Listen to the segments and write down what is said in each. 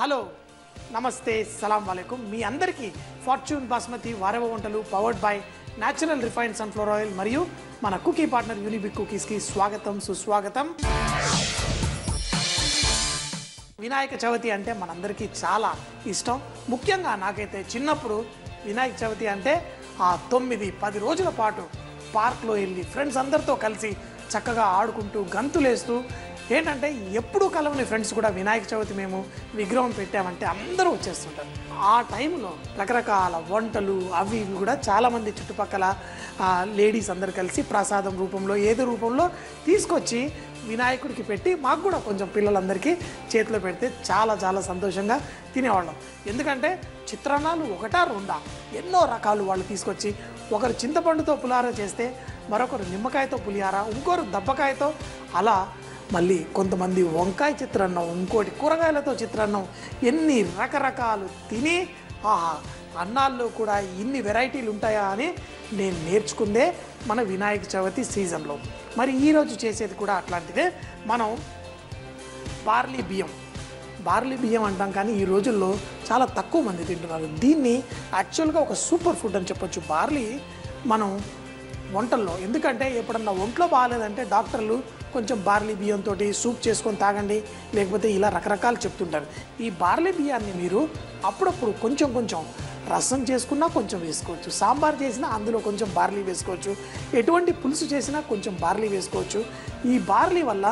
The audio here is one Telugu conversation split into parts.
హలో నమస్తే సలాం వాలేకుం మీ అందరికీ ఫార్చ్యూన్ బాస్మతి వారవ వంటలు powered by natural refined sunflower oil మరియు మన కుకీ పార్ట్నర్ యూనిబిక్ కుకీస్కి స్వాగతం సుస్వాగతం. వినాయక చవితి అంటే మనందరికీ చాలా ఇష్టం. ముఖ్యంగా నాకైతే చిన్నప్పుడు వినాయక చవితి అంటే ఆ 9-10 రోజుల పాటు పార్క్లో వెళ్ళి ఫ్రెండ్స్ అందరితో కలిసి చక్కగా ఆడుకుంటూ గంతులేస్తూ ఏంటంటే ఎప్పుడు కలవని ఫ్రెండ్స్ కూడా వినాయక చవితి మేము విగ్రహం పెట్టామంటే అందరూ వచ్చేస్తుంటారు. ఆ టైంలో రకరకాల వంటలు అవి ఇవి కూడా చాలామంది చుట్టుపక్కల లేడీస్ అందరు కలిసి ప్రసాదం రూపంలో ఏదో రూపంలో తీసుకొచ్చి వినాయకుడికి పెట్టి మాకు కూడా కొంచెం పిల్లలందరికీ చేతిలో పెడితే చాలా చాలా సంతోషంగా తినేవాళ్ళం. ఎందుకంటే చిత్రాన్నాలు ఒకటా రెండా ఎన్నో రకాలు వాళ్ళు తీసుకొచ్చి ఒకరు చింతపండుతో పులిహార చేస్తే మరొకరు నిమ్మకాయతో పులిహార, ఇంకొకరు దబ్బకాయతో, అలా మళ్ళీ కొంతమంది వంకాయ చిత్రాన్నం, ఇంకోటి కూరగాయలతో చిత్రాన్నం, ఎన్ని రకరకాలు తిని ఆహా అన్నాల్లో కూడా ఇన్ని వెరైటీలు ఉంటాయా అని నేను నేర్చుకుందే మన వినాయక చవితి సీజన్లో. మరి ఈరోజు చేసేది కూడా అట్లాంటిదే. మనం బార్లీ బియ్యం అంటాం కానీ ఈ రోజుల్లో చాలా తక్కువ మంది తింటున్నారు. దీన్ని యాక్చువల్గా ఒక సూపర్ ఫుడ్ అని చెప్పొచ్చు బార్లీ మనం వంటల్లో. ఎందుకంటే ఎప్పుడన్నా ఒంట్లో బాగాలేదంటే డాక్టర్లు కొంచెం బార్లీ బియ్యంతో సూప్ చేసుకొని తాగండి, లేకపోతే ఇలా రకరకాలు చెప్తుంటారు. ఈ బార్లీ బియ్యాన్ని మీరు అప్పుడప్పుడు కొంచెం కొంచెం రసం చేసుకున్నా కొంచెం వేసుకోవచ్చు, సాంబార్ చేసినా అందులో కొంచెం బార్లీ వేసుకోవచ్చు, ఎటువంటి పులుసు చేసినా కొంచెం బార్లీ వేసుకోవచ్చు. ఈ బార్లీ వల్ల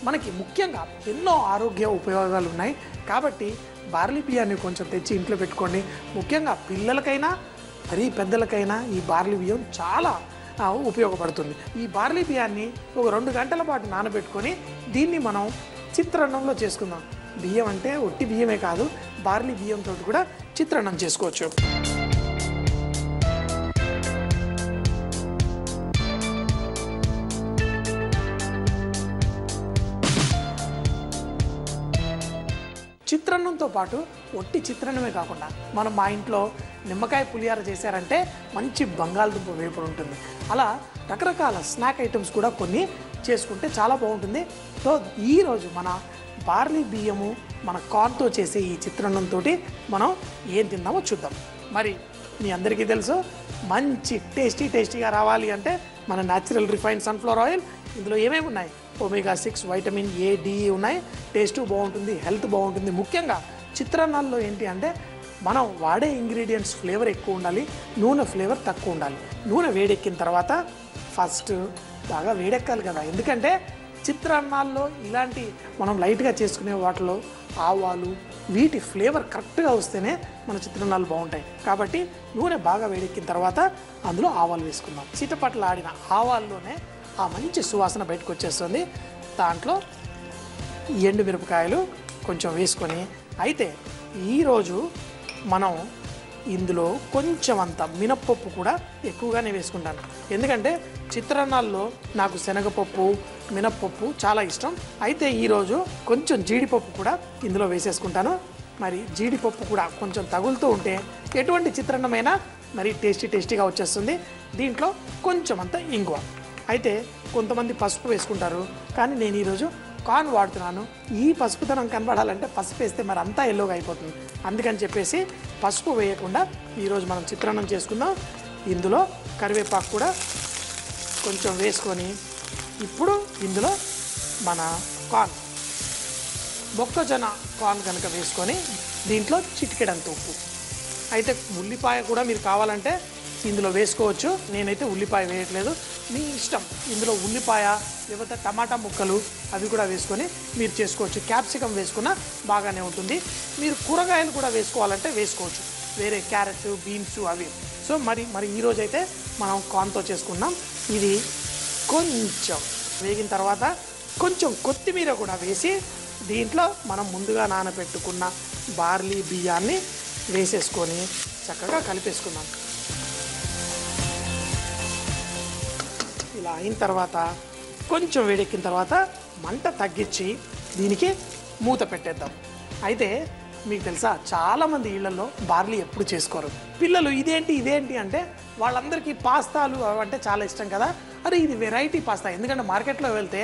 మనకి ముఖ్యంగా ఎన్నో ఆరోగ్య ఉపయోగాలు ఉన్నాయి. కాబట్టి బార్లీ బియ్యాన్ని కొంచెం తెచ్చి ఇంట్లో పెట్టుకోండి. ముఖ్యంగా పిల్లలకైనా మరీ పెద్దలకైనా ఈ బార్లీ బియ్యం చాలా ఉపయోగపడుతుంది. ఈ బార్లీ బియ్యాన్ని ఒక 2 గంటల పాటు నానబెట్టుకొని దీన్ని మనం చిత్రాన్నంలో చేసుకుందాం. బియ్యం అంటే ఒట్టి బియ్యమే కాదు, బార్లీ బియ్యంతో కూడా చిత్రాన్నం చేసుకోవచ్చు. చిత్రాన్నంతో పాటు ఒట్టి చిత్రాన్నమే కాకుండా మనం మా ఇంట్లో నిమ్మకాయ పులిహార చేశారంటే మంచి బంగాళదుంప వేపుడు ఉంటుంది. అలా రకరకాల స్నాక్ ఐటమ్స్ కూడా కొన్ని చేసుకుంటే చాలా బాగుంటుంది. సో ఈరోజు మన బార్లీ బియ్యము మన కార్న్తో చేసే ఈ చిత్రాన్నంతో మనం ఏం తిందామో చూద్దాం. మరి మీ అందరికీ తెలుసు మంచి టేస్టీగా రావాలి అంటే మన న్యాచురల్ రిఫైన్డ్ సన్ఫ్లవర్ ఆయిల్. ఇందులో ఏమేమి ఉన్నాయి? omega-6 వైటమిన్ ఏ, డి ఉన్నాయి. టేస్ట్ బాగుంటుంది, హెల్త్ బాగుంటుంది. ముఖ్యంగా చిత్రాన్నాల్లో ఏంటి అంటే మనం వాడే ఇంగ్రీడియంట్స్ ఫ్లేవర్ ఎక్కువ ఉండాలి, నూనె ఫ్లేవర్ తక్కువ ఉండాలి. నూనె వేడెక్కిన తర్వాత ఫస్ట్ బాగా వేడెక్కాలి కదా. ఎందుకంటే చిత్రాన్నాల్లో ఇలాంటి మనం లైట్గా చేసుకునే వాటిలో ఆవాలు వీటి ఫ్లేవర్ కరెక్ట్గా వస్తేనే మన చిత్రాన్నాలు బాగుంటాయి. కాబట్టి నూనె బాగా వేడెక్కిన తర్వాత అందులో ఆవాలు వేసుకుందాం. చిటపట్లు ఆడిన ఆవాల్లోనే ఆ మంచి సువాసన బయటకు వచ్చేస్తుంది. దాంట్లో ఎండుమిరపకాయలు కొంచెం వేసుకొని, అయితే ఈరోజు మనం ఇందులో కొంచెం అంత మినప్పప్పు కూడా ఎక్కువగానే వేసుకుంటాను. ఎందుకంటే చిత్రాన్నాల్లో నాకు శనగపప్పు, మినప్పప్పు చాలా ఇష్టం. అయితే ఈరోజు కొంచెం జీడిపప్పు కూడా ఇందులో వేసేసుకుంటాను. మరి జీడిపప్పు కూడా కొంచెం తగులుతూ ఉంటే ఎటువంటి చిత్రాన్నమైనా మరి టేస్టీగా వచ్చేస్తుంది. దీంట్లో కొంచెం అంత ఇంగువ, అయితే కొంతమంది పసుపు వేసుకుంటారు, కానీ నేను ఈరోజు కార్న్ వాడుతున్నాను. ఈ పసుపుతనం కనబడాలంటే పసుపు వేస్తే మరి అంతా ఎల్లోగా అయిపోతుంది. అందుకని చెప్పేసి పసుపు వేయకుండా ఈరోజు మనం చిత్రాన్నం చేసుకుందాం. ఇందులో కరివేపాకు కూడా కొంచెం వేసుకొని, ఇప్పుడు ఇందులో మన కార్న్, మొక్కజొన్న కార్న్ కనుక వేసుకొని దీంట్లో చిటికెడంత ఉప్పు, అయితే ఉల్లిపాయ కూడా మీరు కావాలంటే ఇందులో వేసుకోవచ్చు. నేనైతే ఉల్లిపాయ వేయట్లేదు, మీ ఇష్టం. ఇందులో ఉల్లిపాయ లేకపోతే టమాటా ముక్కలు అవి కూడా వేసుకొని మీరు చేసుకోవచ్చు. క్యాప్సికమ్ వేసుకున్నా బాగానే ఉంటుంది. మీరు కూరగాయలు కూడా వేసుకోవాలంటే వేసుకోవచ్చు, వేరే క్యారెట్, బీన్స్ అవి. సో మరి ఈరోజైతే మనం కార్న్తో చేసుకున్నాం. ఇది కొంచెం వేగిన తర్వాత కొంచెం కొత్తిమీర కూడా వేసి దీంట్లో మనం ముందుగా నానబెట్టుకున్న బార్లీ బియ్యాన్ని వేసేసుకొని చక్కగా కలిపేసుకున్నాం. ఇలా అయిన తర్వాత కొంచెం వేడెక్కిన తర్వాత మంట తగ్గించి దీనికి మూత పెట్టేద్దాం. అయితే మీకు తెలుసా, చాలామంది ఇళ్లలో బార్లీ ఎప్పుడు చేసుకోరు. పిల్లలు ఇదేంటి అంటే వాళ్ళందరికీ పాస్తాలు అంటే చాలా ఇష్టం కదా. అరే ఇది వెరైటీ పాస్తా, ఎందుకంటే మార్కెట్లో వెళ్తే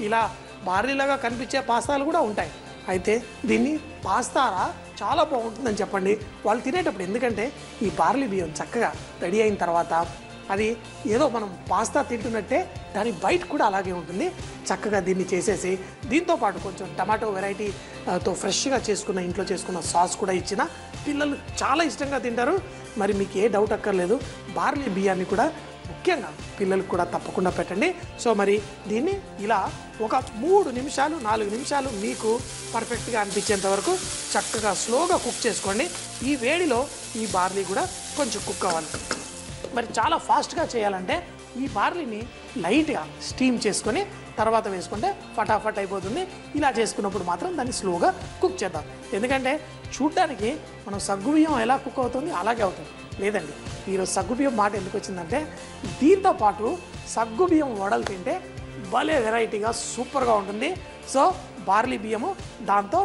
ఇలా బార్లీలాగా కనిపించే పాస్తాలు కూడా ఉంటాయి. అయితే దీన్ని పాస్తారా చాలా బాగుంటుందని చెప్పండి వాళ్ళు తినేటప్పుడు. ఎందుకంటే ఈ బార్లీ బియ్యం చక్కగా రెడీ అయిన తర్వాత అది ఏదో మనం పాస్తా తింటున్నట్టే దాని బయట కూడా అలాగే ఉంటుంది. చక్కగా దీన్ని చేసేసి దీంతోపాటు కొంచెం టమాటో వెరైటీతో ఫ్రెష్గా చేసుకున్న ఇంట్లో చేసుకున్న సాస్ కూడా ఇచ్చిన పిల్లలు చాలా ఇష్టంగా తింటారు. మరి మీకు ఏ డౌట్ అక్కర్లేదు, బార్లీ బియ్యాన్ని కూడా ముఖ్యంగా పిల్లలకు కూడా తప్పకుండా పెట్టండి. సో మరి దీన్ని ఇలా ఒక 3 నిమిషాలు 4 నిమిషాలు మీకు పర్ఫెక్ట్గా అనిపించేంత వరకు చక్కగా స్లోగా కుక్ చేసుకోండి. ఈ వేడిలో ఈ బార్లీ కూడా కొంచెం కుక్ అవ్వాలి. మరి చాలా ఫాస్ట్గా చేయాలంటే ఈ బార్లీని లైట్గా స్టీమ్ చేసుకొని తర్వాత వేసుకుంటే ఫటాఫట్ అయిపోతుంది. ఇలా చేసుకున్నప్పుడు మాత్రం దాన్ని స్లోగా కుక్ చేద్దాం. ఎందుకంటే చూడ్డానికి మనం సగ్గుబియ్యం ఎలా కుక్ అవుతుంది అలాగే అవుతుంది. లేదండి, ఈరోజు సగ్గుబియ్యం మాట ఎందుకు వచ్చిందంటే దీంతో పాటు సగ్గుబియ్యం వడలు తింటే భలే వెరైటీగా సూపర్గా ఉంటుంది. సో బార్లీ బియ్యము దాంతో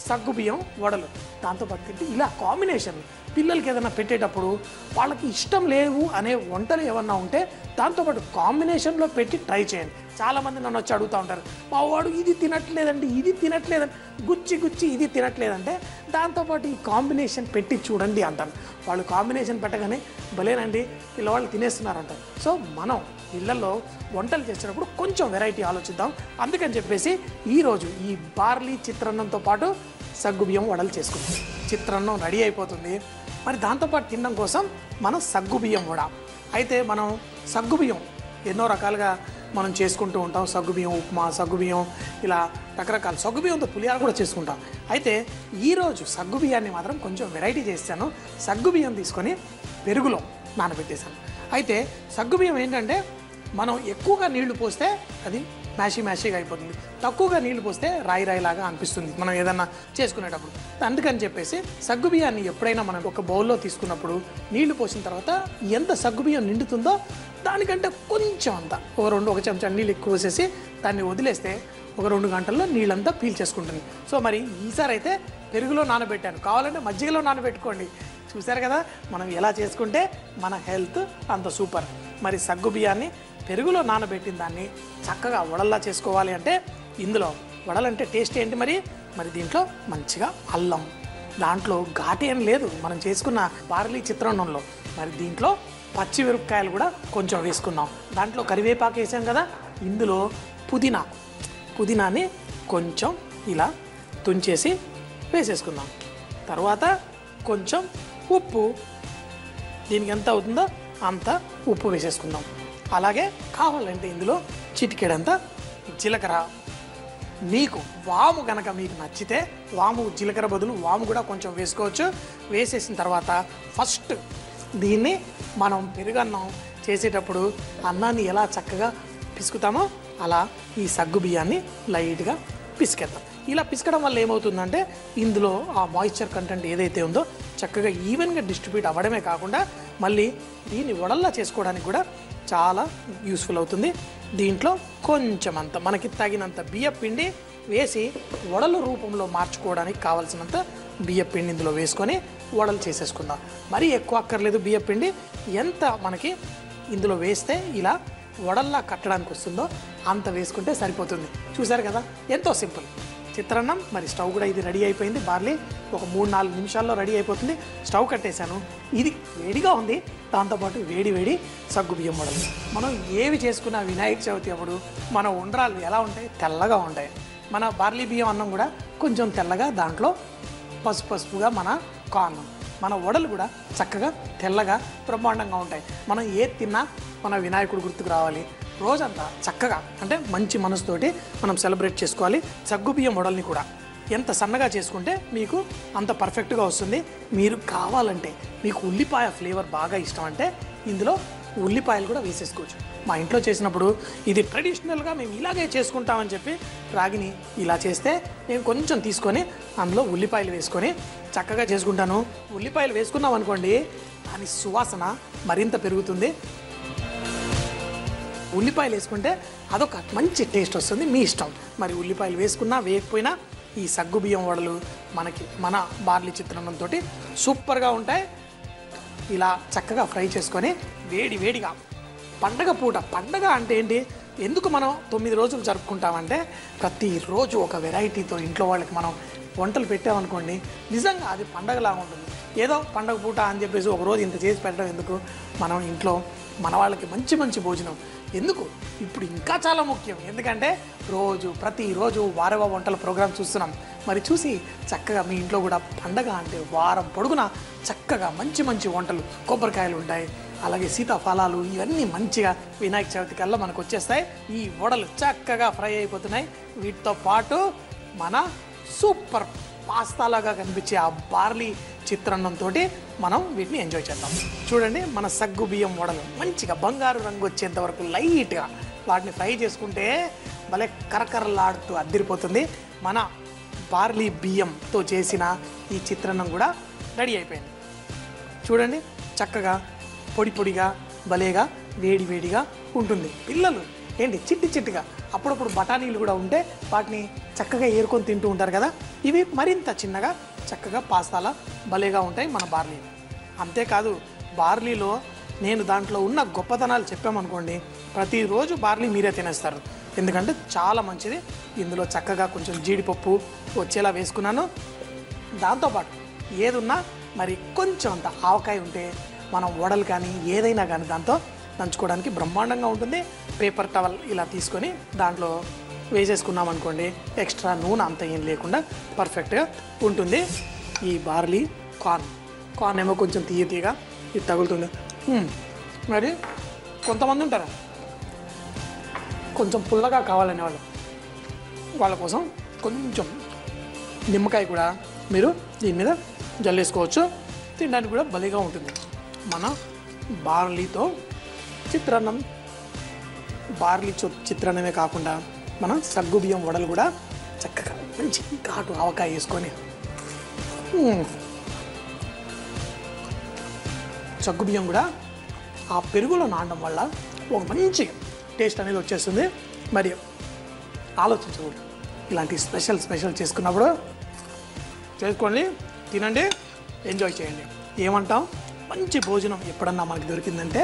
సగ్గుబియ్యం వడలు దాంతోపాటు తింటే ఇలా కాంబినేషన్ పిల్లలకి ఏదైనా పెట్టేటప్పుడు వాళ్ళకి ఇష్టం లేవు అనే వంటలు ఏమన్నా ఉంటే దాంతోపాటు కాంబినేషన్లో పెట్టి ట్రై చేయండి. చాలామంది నన్ను వచ్చి అడుగుతూ ఉంటారు, మా వాడు ఇది తినట్లేదండి, ఇది తినట్లేదండి, గుచ్చి ఇది తినట్లేదంటే దాంతోపాటు ఈ కాంబినేషన్ పెట్టి చూడండి అంటాను. వాళ్ళు కాంబినేషన్ పెట్టగానే భలేనండి పిల్లవాళ్ళు తినేస్తున్నారంటారు. సో మనం ఇళ్లలో వంటలు చేసేటప్పుడు కొంచెం వెరైటీ ఆలోచిద్దాం. అందుకని చెప్పేసి ఈరోజు ఈ బార్లీ చిత్రాన్నంతో పాటు సగ్గుబియ్యం వడలు చేసుకుంటాం. చిత్రాన్నం రెడీ అయిపోతుంది. మరి దాంతోపాటు తినడం కోసం మనం సగ్గుబియ్యం వడ. అయితే మనం సగ్గుబియ్యం ఎన్నో రకాలుగా మనం చేసుకుంటూ ఉంటాం. సగ్గుబియ్యం ఉప్మా, సగ్గుబియ్యం ఇలా రకరకాల సగ్గుబియ్యంతో పులిహార కూడా చేసుకుంటాం. అయితే ఈరోజు సగ్గుబియ్యాన్ని మాత్రం కొంచెం వెరైటీ చేశాను. సగ్గుబియ్యం తీసుకొని పెరుగులో నానబెట్టేశాను. అయితే సగ్గుబియ్యం ఏంటంటే మనం ఎక్కువగా నీళ్లు పోస్తే అది మ్యాషీగా అయిపోతుంది, తక్కువగా నీళ్లు పోస్తే రాయిలాగా అనిపిస్తుంది మనం ఏదన్నా చేసుకునేటప్పుడు. అందుకని చెప్పేసి సగ్గుబియ్యాన్ని ఎప్పుడైనా మనం ఒక బౌల్లో తీసుకున్నప్పుడు నీళ్లు పోసిన తర్వాత ఎంత సగ్గుబియ్యం నిండుతుందో దానికంటే కొంచెం అంతా ఒక చెంచా నీళ్ళు ఎక్కువ వేసేసి దాన్ని వదిలేస్తే ఒక 2 గంటల్లో నీళ్ళంతా పీల్చేసుకుంటుంది. సో మరి ఈసారి అయితే పెరుగులో నానబెట్టాను, కావాలంటే మజ్జిగలో నానబెట్టుకోండి. చూశారు కదా మనం ఎలా చేసుకుంటే మన హెల్త్ అంత సూపర్. మరి సగ్గుబియ్యాన్ని పెరుగులో నానబెట్టిన దాన్ని చక్కగా వడల్లా చేసుకోవాలి అంటే ఇందులో వడలంటే టేస్ట్ ఏంటి మరి దీంట్లో మంచిగా అల్లం, దాంట్లో ఘాటు ఏం లేదు మనం చేసుకున్న బార్లీ చిత్రాన్నంలో. మరి దీంట్లో పచ్చిమిరపకాయలు కూడా కొంచెం వేసుకున్నాం, దాంట్లో కరివేపాకు వేసాం కదా. ఇందులో పుదీనాని కొంచెం ఇలా తుంచేసి వేసేసుకుందాం. తర్వాత కొంచెం ఉప్పు, దీనికి ఎంత అవుతుందో అంత ఉప్పు వేసేసుకుందాం. అలాగే కావాలంటే ఇందులో చిటికెడంత జీలకర్ర, మీకు వాము కనుక మీకు నచ్చితే వాము జీలకర్ర బదులు వాము కూడా కొంచెం వేసుకోవచ్చు. వేసేసిన తర్వాత ఫస్ట్ దీన్ని మనం పెరుగన్నం చేసేటప్పుడు అన్నాన్ని ఎలా చక్కగా పిసుకుతామో అలా ఈ సగ్గు బియ్యాన్ని లైట్గా పిసికేద్దాం. ఇలా పిసకడం వల్ల ఏమవుతుందంటే ఇందులో ఆ మాయిశ్చర్ కంటెంట్ ఏదైతే ఉందో చక్కగా ఈవెన్గా డిస్ట్రిబ్యూట్ అవ్వడమే కాకుండా మళ్ళీ దీన్ని వడల్లా చేసుకోవడానికి కూడా చాలా యూస్ఫుల్ అవుతుంది. దీంట్లో కొంచెం అంత మనకి తగినంత బియ్యపిండి వేసి వడల రూపంలో మార్చుకోవడానికి కావాల్సినంత బియ్యపిండి ఇందులో వేసుకొని వడలు చేసేసుకుందాం. మరీ ఎక్కువ అక్కర్లేదు బియ్యపిండి, ఎంత మనకి ఇందులో వేస్తే ఇలా వడల్లా కట్టడానికి వస్తుందో అంత వేసుకుంటే సరిపోతుంది. చూసారు కదా ఎంతో సింపుల్ చిత్రాన్నం. మరి స్టవ్ కూడా ఇది రెడీ అయిపోయింది. బార్లీ ఒక 3-4 నిమిషాల్లో రెడీ అయిపోతుంది. స్టవ్ కట్టేశాను. ఇది వేడిగా ఉంది, దాంతోపాటు వేడి సగ్గు బియ్యం వడలు. మనం ఏవి చేసుకున్న వినాయక చవితి అప్పుడు మన ఉండ్రాలు ఎలా ఉంటాయి, తెల్లగా ఉంటాయి. మన బార్లీ బియ్యం అన్నం కూడా కొంచెం తెల్లగా, దాంట్లో పసుపుగా మన కాన్నం, మన వడలు కూడా చక్కగా తెల్లగా బ్రహ్మాండంగా ఉంటాయి. మనం ఏది తిన్నా మన వినాయకుడు గుర్తుకు రావాలి. రోజంతా చక్కగా అంటే మంచి మనసుతోటి మనం సెలబ్రేట్ చేసుకోవాలి. సగ్గుబియ్యం వడల్ని కూడా ఎంత సన్నగా చేసుకుంటే మీకు అంత పర్ఫెక్ట్గా వస్తుంది. మీరు కావాలంటే మీకు ఉల్లిపాయ ఫ్లేవర్ బాగా ఇష్టం అంటే ఇందులో ఉల్లిపాయలు కూడా వేసేసుకోవచ్చు. మా ఇంట్లో చేసినప్పుడు ఇది ట్రెడిషనల్గా మేము ఇలాగే చేసుకుంటామని చెప్పి రాగిని ఇలా చేస్తే నేను కొంచెం తీసుకొని అందులో ఉల్లిపాయలు వేసుకొని చక్కగా చేసుకుంటాను. ఉల్లిపాయలు వేసుకున్నాం అనుకోండి దాని సువాసన మరింత పెరుగుతుంది. ఉల్లిపాయలు వేసుకుంటే అదొక మంచి టేస్ట్ వస్తుంది. మీ ఇష్టం. మరి ఉల్లిపాయలు వేసుకున్నా వేయకపోయినా ఈ సగ్గు బియ్యం వడలు మన బార్లీ చిత్రాన్నంతో సూపర్గా ఉంటాయి. ఇలా చక్కగా ఫ్రై చేసుకొని వేడిగా పండగ పూట, పండగ అంటే ఏంటి, ఎందుకు మనం 9 రోజులు జరుపుకుంటామంటే ప్రతిరోజు ఒక వెరైటీతో ఇంట్లో వాళ్ళకి మనం వంటలు పెట్టామనుకోండి నిజంగా అది పండగలాగా ఉంటుంది. ఏదో పండగ పూట అని చెప్పేసి ఒకరోజు ఇంత చేసి పెట్టడం ఎందుకు, మనం ఇంట్లో మన వాళ్ళకి మంచి మంచి భోజనం ఎందుకు ఇప్పుడు ఇంకా చాలా ముఖ్యం. ఎందుకంటే ప్రతిరోజు వారవ వంటల ప్రోగ్రాం చూస్తున్నాం. మరి చూసి చక్కగా మీ ఇంట్లో కూడా పండగ అంటే వారం పొడుగున చక్కగా మంచి మంచి వంటలు, కొబ్బరికాయలు ఉంటాయి, అలాగే సీతాఫలాలు, ఇవన్నీ మంచిగా వినాయక చవితి కల్లా మనకు వచ్చేస్తాయి. ఈ వడలు చక్కగా ఫ్రై అయిపోతున్నాయి. వీటితో పాటు మన సూపర్ పాస్తాలాగా కనిపించే ఆ బార్లీ చిత్రాన్నంతో మనం వీటిని ఎంజాయ్ చేద్దాం. చూడండి, మన సగ్గు బియ్యం వడలు మంచిగా బంగారు రంగు వచ్చేంత వరకు లైట్గా వాటిని ఫ్రై చేసుకుంటే భలే కరకరలాడుతూ అద్దిరిపోతుంది. మన బార్లీ బియ్యంతో చేసిన ఈ చిత్రాన్నం కూడా రెడీ అయిపోయింది. చూడండి, చక్కగా పొడి పొడిగా భలేగా వేడి వేడిగా ఉంటుంది. పిల్లలు ఏంటి చిట్టి చిట్టిగా అప్పుడప్పుడు బఠానీలు కూడా ఉంటే వాటిని చక్కగా ఏరుకొని తింటూ ఉంటారు కదా. ఇవి మరింత చిన్నగా చక్కగా పాస్తాలా భలేగా ఉంటాయి మన బార్లీ. అంతేకాదు, బార్లీలో నేను దాంట్లో ఉన్న గొప్పతనాలు చెప్పామనుకోండి, ప్రతిరోజు బార్లీ మీరే తినేస్తారు. ఎందుకంటే చాలా మంచిది. ఇందులో చక్కగా కొంచెం జీడిపప్పు వచ్చేలా వేసుకున్నాను. దాంతోపాటు ఏదున్నా మరి కొంచెం అంత ఆవకాయ ఉంటే మనం వడలు కానీ ఏదైనా కానీ దాంతో నంచుకోవడానికి బ్రహ్మాండంగా ఉంటుంది. పేపర్ టవల్ ఇలా తీసుకొని దాంట్లో వేసేసుకున్నాం అనుకోండి, ఎక్స్ట్రా నూనె అంత ఏం లేకుండా పర్ఫెక్ట్గా ఉంటుంది. ఈ బార్లీ కార్న్ ఏమో కొంచెం తీయగా ఇది తగులుతుంది. మరి కొంతమంది ఉంటారు కొంచెం పుల్లగా కావాలనే వాళ్ళ కోసం కొంచెం నిమ్మకాయ కూడా మీరు దీని మీద జల్లేసుకోవచ్చు. తినడానికి కూడా భలేగా ఉంటుంది. మన బార్లీతో చిత్రాన్నం, బార్లీ చిత్రాన్నమే కాకుండా మనం సగ్గుబియ్యం వడలు కూడా చక్కగా మంచి ఘాటు ఆవకాయ వేసుకొని సగ్గుబియ్యం కూడా ఆ పెరుగులో నానడం వల్ల ఒక మంచి టేస్ట్ అనేది వచ్చేస్తుంది. మరి ఆలోచించకూడదు, ఇలాంటి స్పెషల్ చేసుకున్నప్పుడు చేసుకోండి, తినండి, ఎంజాయ్ చేయండి. ఏమంటాం, మంచి భోజనం ఎప్పుడన్నా మనకి దొరికిందంటే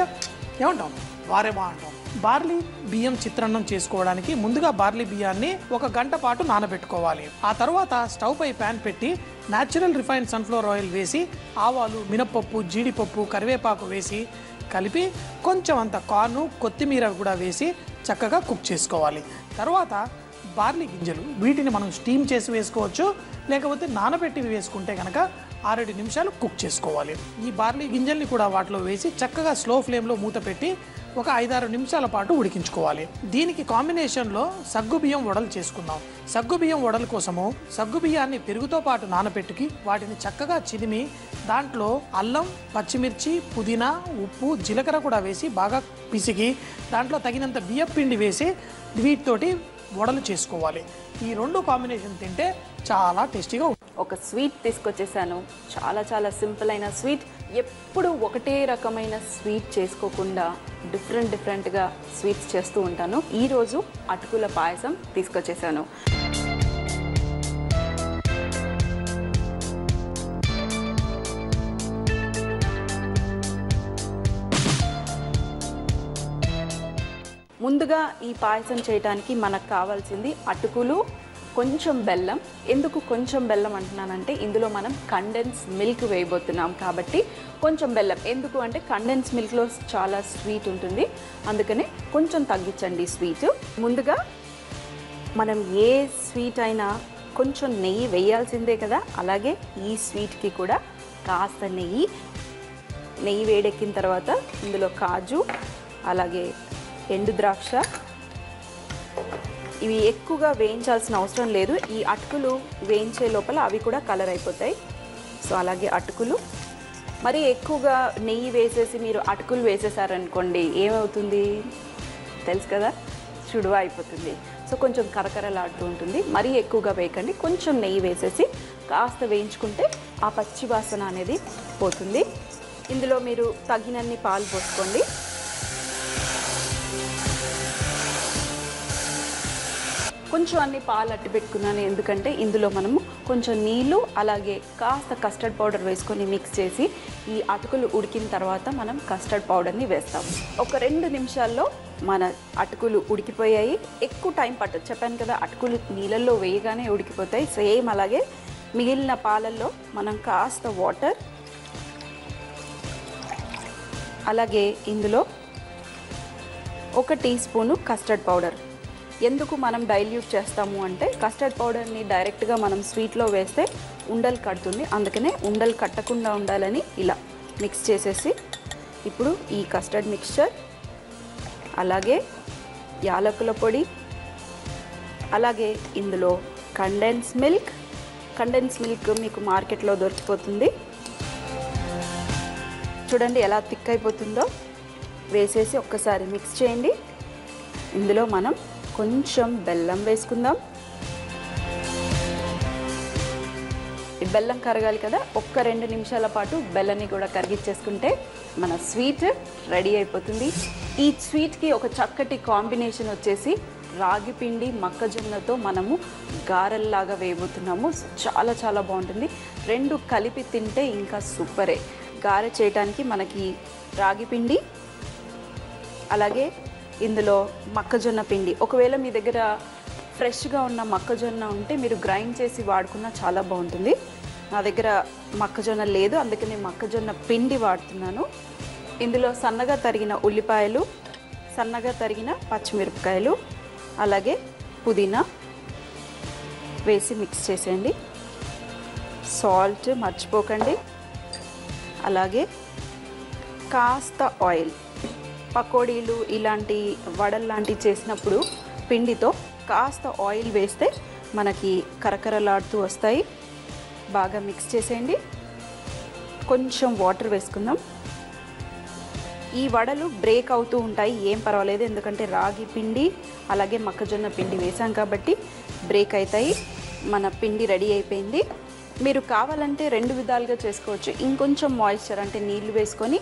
ఏమంటాం, వారేవా అంటాం. బార్లీ బియ్యం చిత్రాన్నం చేసుకోవడానికి ముందుగా బార్లీ బియ్యాన్ని 1 గంట పాటు నానబెట్టుకోవాలి. ఆ తర్వాత స్టవ్ పై ప్యాన్ పెట్టి న్యాచురల్ రిఫైన్డ్ సన్ఫ్లవర్ ఆయిల్ వేసి ఆవాలు, మినప్పప్పు, జీడిపప్పు, కరివేపాకు వేసి కలిపి కొంచెం అంత కార్న్, కొత్తిమీర కూడా వేసి చక్కగా కుక్ చేసుకోవాలి. తర్వాత బార్లీ గింజలు, వీటిని మనం స్టీమ్ చేసి వేసుకోవచ్చు, లేకపోతే నానబెట్టి వేసుకుంటే కనుక 6-7 నిమిషాలు కుక్ చేసుకోవాలి. ఈ బార్లీ గింజల్ని కూడా వాటిలో వేసి చక్కగా స్లో ఫ్లేమ్లో మూత పెట్టి ఒక 5-6 నిమిషాల పాటు ఉడికించుకోవాలి. దీనికి కాంబినేషన్లో సగ్గుబియ్యం వడలు చేసుకుందాం. సగ్గుబియ్యం వడల కోసము సగ్గుబియ్యాన్ని పెరుగుతో పాటు నానబెట్టుకి వాటిని చక్కగా చిదిమి దాంట్లో అల్లం, పచ్చిమిర్చి, పుదీనా, ఉప్పు, జీలకర్ర కూడా వేసి బాగా పిసికి దాంట్లో తగినంత బియ్యం పిండి వేసి వీటితోటి వడలు చేసుకోవాలి. ఈ 2 కాంబినేషన్ తింటే చాలా టేస్టీగా ఉంటుంది. ఒక స్వీట్ తీసుకొచ్చేసాను, చాలా సింపుల్ అయిన స్వీట్. ఎప్పుడు ఒకటే రకమైన స్వీట్ చేసుకోకుండా డిఫరెంట్గా స్వీట్స్ చేస్తూ ఉంటాను. ఈరోజు అటుకుల పాయసం తీసుకొచ్చేసాను. ముందుగా ఈ పాయసం చేయడానికి మనకు కావాల్సింది అటుకులు, కొంచెం బెల్లం. ఎందుకు కొంచెం బెల్లం అంటున్నానంటే ఇందులో మనం కండెన్స్ మిల్క్ వేయబోతున్నాం కాబట్టి కొంచెం బెల్లం. ఎందుకు అంటే కండెన్స్ మిల్క్లో చాలా స్వీట్ ఉంటుంది, అందుకనే కొంచెం తగ్గించండి స్వీట్. ముందుగా మనం ఏ స్వీట్ అయినా కొంచెం నెయ్యి వేయాల్సిందే కదా, అలాగే ఈ స్వీట్కి కూడా కాస్త నెయ్యి వేడెక్కిన తర్వాత ఇందులో కాజు, అలాగే ఎండు ద్రాక్ష, ఇవి ఎక్కువగా వేయించాల్సిన అవసరం లేదు. ఈ అటుకులు వేయించే లోపల అవి కూడా కలర్ అయిపోతాయి. సో అలాగే అటుకులు మరి ఎక్కువగా నెయ్యి వేసేసి మీరు అటుకులు వేసేసారనుకోండి ఏమవుతుంది తెలుసు కదా, చుడువ అయిపోతుంది. సో కొంచెం కరకరలాడుతూ ఉంటుంది. మరీ ఎక్కువగా వేయకండి, కొంచెం నెయ్యి వేసేసి కాస్త వేయించుకుంటే ఆ పచ్చి వాసన అనేది పోతుంది. ఇందులో మీరు తగినన్ని పాలు పోసుకోండి. కొంచెం అన్ని పాలు అట్టి పెట్టుకున్నాను, ఎందుకంటే ఇందులో మనము కొంచెం నీళ్ళు అలాగే కాస్త కస్టర్డ్ పౌడర్ వేసుకొని మిక్స్ చేసి ఈ అటుకులు ఉడికిన తర్వాత మనం కస్టర్డ్ పౌడర్ని వేస్తాము. ఒక 2 నిమిషాల్లో మన అటుకులు ఉడికిపోయాయి. ఎక్కువ టైం పట్టదు, చెప్పాను కదా అటుకులు నీళ్ళల్లో వేయగానే ఉడికిపోతాయి. సేమ్ అలాగే మిగిలిన పాలల్లో మనం కాస్త వాటర్, అలాగే ఇందులో 1 టీ స్పూను కస్టర్డ్ పౌడర్. ఎందుకు మనం డైల్యూట్ చేస్తాము అంటే కస్టర్డ్ పౌడర్ని డైరెక్ట్గా మనం స్వీట్లో వేస్తే ఉండలు కడుతుంది, అందుకనే ఉండలు కట్టకుండా ఉండాలని ఇలా మిక్స్ చేసేసి ఇప్పుడు ఈ కస్టర్డ్ మిక్స్చర్, అలాగే యాలకుల పొడి, అలాగే ఇందులో కండెన్స్ మిల్క్ మీకు మార్కెట్లో దొరికిపోతుంది. చూడండి ఎలా థిక్ అయిపోతుందో. వేసేసి ఒక్కసారి మిక్స్ చేయండి. ఇందులో మనం కొంచెం బెల్లం వేసుకుందాం. ఈ బెల్లం కరగాలి కదా, 1-2 నిమిషాల పాటు బెల్లాన్ని కూడా కరిగించేసుకుంటే మన స్వీట్ రెడీ అయిపోతుంది. ఈ స్వీట్కి ఒక చక్కటి కాంబినేషన్ వచ్చేసి రాగి పిండి మొక్కజొన్నతో మనము గారెల్లాగా వేయబోతున్నాము. చాలా చాలా బాగుంటుంది. 2 కలిపి తింటే ఇంకా సూపరే. గారె చేయడానికి మనకి రాగి పిండి, అలాగే ఇందులో మొక్కజొన్న పిండి. ఒకవేళ మీ దగ్గర ఫ్రెష్గా ఉన్న మొక్కజొన్న ఉంటే మీరు గ్రైండ్ చేసి వాడుకున్నా చాలా బాగుంటుంది. నా దగ్గర మొక్కజొన్న లేదు, అందుకని మొక్కజొన్న పిండి వాడుతున్నాను. ఇందులో సన్నగా తరిగిన ఉల్లిపాయలు, సన్నగా తరిగిన పచ్చిమిరపకాయలు, అలాగే పుదీనా వేసి మిక్స్ చేసేయండి. సాల్ట్ మర్చిపోకండి. అలాగే కాస్త ఆయిల్. పకోడీలు ఇలాంటి వడలు లాంటివి చేసినప్పుడు పిండితో కాస్త ఆయిల్ వేస్తే మనకి కరకరలాడుతూ వస్తాయి. బాగా మిక్స్ చేసేయండి. కొంచెం వాటర్ వేసుకుందాం. ఈ వడలు బ్రేక్ అవుతూ ఉంటాయి, ఏం పర్వాలేదు, ఎందుకంటే రాగి పిండి అలాగే మొక్కజొన్న పిండి వేసాం కాబట్టి బ్రేక్ అవుతాయి. మన పిండి రెడీ అయిపోయింది. మీరు కావాలంటే 2 విధాలుగా చేసుకోవచ్చు. ఇంకొంచెం మాయిశ్చర్ అంటే నీళ్లు వేసుకొని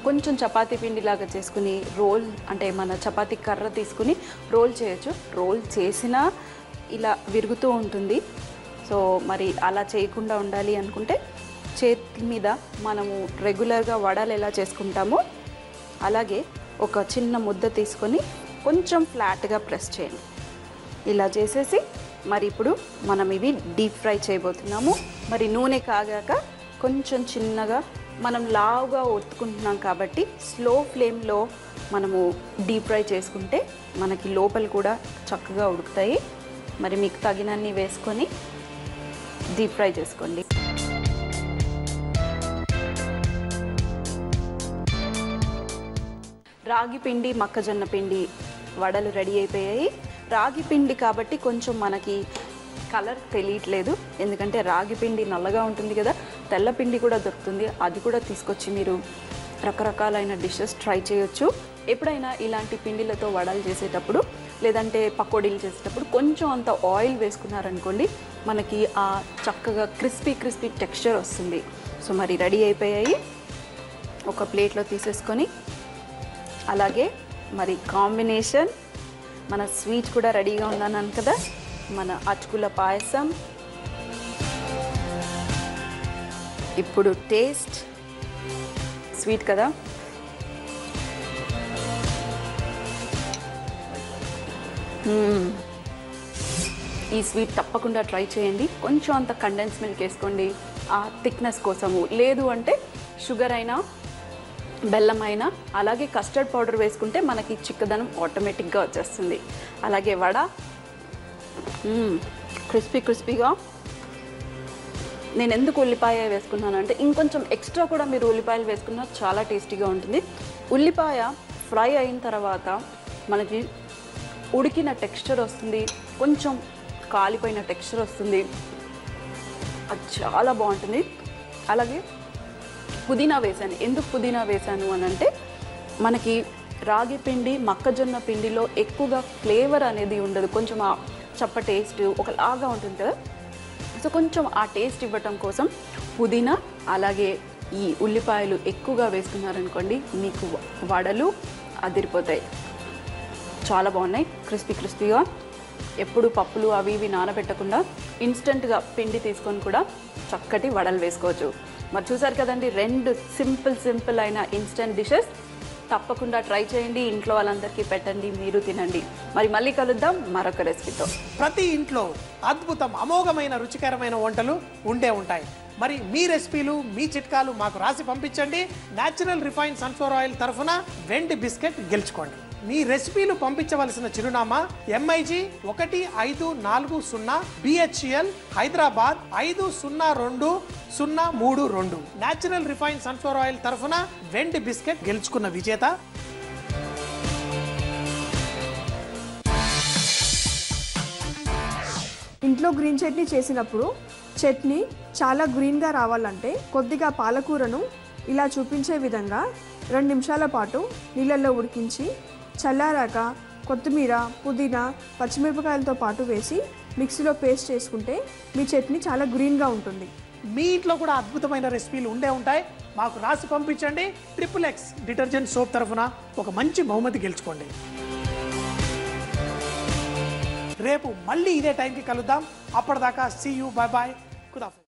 కొంచెం చపాతీ పిండిలాగా చేసుకుని రోల్, అంటే మన చపాతీ కర్ర తీసుకుని రోల్ చేయొచ్చు. రోల్ చేసినా ఇలా విరుగుతూ ఉంటుంది. సో మరి అలా చేయకుండా ఉండాలి అనుకుంటే చేతి మీద మనము రెగ్యులర్గా వడలు ఎలా చేసుకుంటామో అలాగే ఒక చిన్న ముద్ద తీసుకొని కొంచెం ఫ్లాట్గా ప్రెస్ చేయండి. ఇలా చేసేసి మరి ఇప్పుడు మనం ఇవి డీప్ ఫ్రై చేయబోతున్నాము. మరి నూనె కాగాక కొంచెం చిన్నగా మనం లావుగా ఒత్తుకుంటున్నాం కాబట్టి స్లో ఫ్లేమ్లో మనము డీప్ ఫ్రై చేసుకుంటే మనకి లోపల కూడా చక్కగా ఉడుకుతాయి. మరి మీకు తగినన్ని వేసుకొని డీప్ ఫ్రై చేసుకోండి. రాగి పిండి మొక్కజొన్న పిండి వడలు రెడీ అయిపోయాయి. రాగి పిండి కాబట్టి కొంచెం మనకి కలర్ తెలియట్లేదు, ఎందుకంటే రాగి పిండి నల్లగా ఉంటుంది కదా. తెల్ల పిండి కూడా దొరుకుతుంది, అది కూడా తీసుకొచ్చి మీరు రకరకాలైన డిషెస్ ట్రై చేయొచ్చు. ఎప్పుడైనా ఇలాంటి పిండిలతో వడలు చేసేటప్పుడు లేదంటే పకోడీలు చేసేటప్పుడు కొంచెం అంత ఆయిల్ వేసుకున్నారనుకోండి, మనకి ఆ చక్కగా క్రిస్పీ టెక్స్చర్ వస్తుంది. సో మరి రెడీ అయిపోయాయి. ఒక ప్లేట్లో తీసేసుకొని అలాగే మరి కాంబినేషన్ మన స్వీట్ కూడా రెడీగా ఉన్నాను కదా, మన అటుకుల పాయసం. ఇప్పుడు టేస్ట్. స్వీట్ కదా, ఈ స్వీట్ తప్పకుండా ట్రై చేయండి. కొంచెం అంత కండెన్స్ మిల్క్ వేసుకోండి ఆ థిక్నెస్ కోసము, లేదు అంటే షుగర్ అయినా బెల్లం అయినా, అలాగే కస్టర్డ్ పౌడర్ వేసుకుంటే మనకి చిక్కదనం ఆటోమేటిక్గా వచ్చేస్తుంది. అలాగే వడ క్రిస్పీగా. నేను ఎందుకు ఉల్లిపాయ వేసుకున్నాను అంటే ఇంకొంచెం ఎక్స్ట్రా కూడా మీరు ఉల్లిపాయలు వేసుకున్నా చాలా టేస్టీగా ఉంటుంది. ఉల్లిపాయ ఫ్రై అయిన తర్వాత మనకి ఉడికిన టెక్స్చర్ వస్తుంది, కొంచెం కాలిపోయిన టెక్స్చర్ వస్తుంది, అది చాలా బాగుంటుంది. అలాగే పుదీనా వేసాను. ఎందుకు పుదీనా వేసాను అని అంటే మనకి రాగి పిండి మొక్కజొన్న పిండిలో ఎక్కువగా ఫ్లేవర్ అనేది ఉండదు, కొంచెం ఆ చప్ప టేస్ట్ ఒకలాగా ఉంటుంది కదా. సో కొంచెం ఆ టేస్ట్ ఇవ్వటం కోసం పుదీనా అలాగే ఈ ఉల్లిపాయలు ఎక్కువగా వేసుకున్నారనుకోండి, మీకు వడలు అదిరిపోతాయి. చాలా బాగున్నాయి, క్రిస్పీగా. ఎప్పుడు పప్పులు అవి ఇవి నానబెట్టకుండా ఇన్స్టెంట్గా పిండి తీసుకొని కూడా చక్కటి వడలు వేసుకోవచ్చు. మరి చూసారు కదండి, 2 సింపుల్ అయిన ఇన్స్టెంట్ డిషెస్ తప్పకుండా ట్రై చేయండి, ఇంట్లో వాళ్ళందరికీ పెట్టండి, మీరు తినండి. మరి మళ్ళీ కలుద్దాం మరొక రెసిపీతో. ప్రతి ఇంట్లో అద్భుతం అమోఘమైన రుచికరమైన వంటలు ఉండే ఉంటాయి. మరి మీ రెసిపీలు మీ చిట్కాలు మాకు రాసి పంపించండి. న్యాచురల్ రిఫైన్ సన్ఫ్లవర్ ఆయిల్ తరఫున వెండి బిస్కెట్ గెలుచుకోండి. మీ రెసిపీలు పంపించవలసిన చిరునామా MIG 1540 BHL Hyderabad 502032. Natural refine sunflower oil తరఫున వెండి బిస్కెట్ గెలుచుకున్న విజేత ఇంట్లో గ్రీన్ చట్నీ చేసినప్పుడు చట్నీ చాలా గ్రీన్గా రావాలంటే కొద్దిగా పాలకూరను ఇలా చూపించే విధంగా 2 నిమిషాల పాటు నీళ్ళల్లో ఉడికించి చల్లారాక కొత్తిమీర, పుదీనా, పచ్చిమిరపకాయలతో పాటు వేసి మిక్సీలో పేస్ట్ చేసుకుంటే మీ చట్నీ చాలా గ్రీన్గా ఉంటుంది. మీ ఇంట్లో కూడా అద్భుతమైన రెసిపీలు ఉండే ఉంటాయి. మాకు రాసి పంపించండి. XXX డిటర్జెంట్ సోప్ తరఫున ఒక మంచి బహుమతి గెలుచుకోండి. రేపు మళ్ళీ ఇదే టైంకి కలుద్దాం. అప్పటిదాకా సీ యూ, బాయ్ బాయ్, ఖుదాఫిజ్.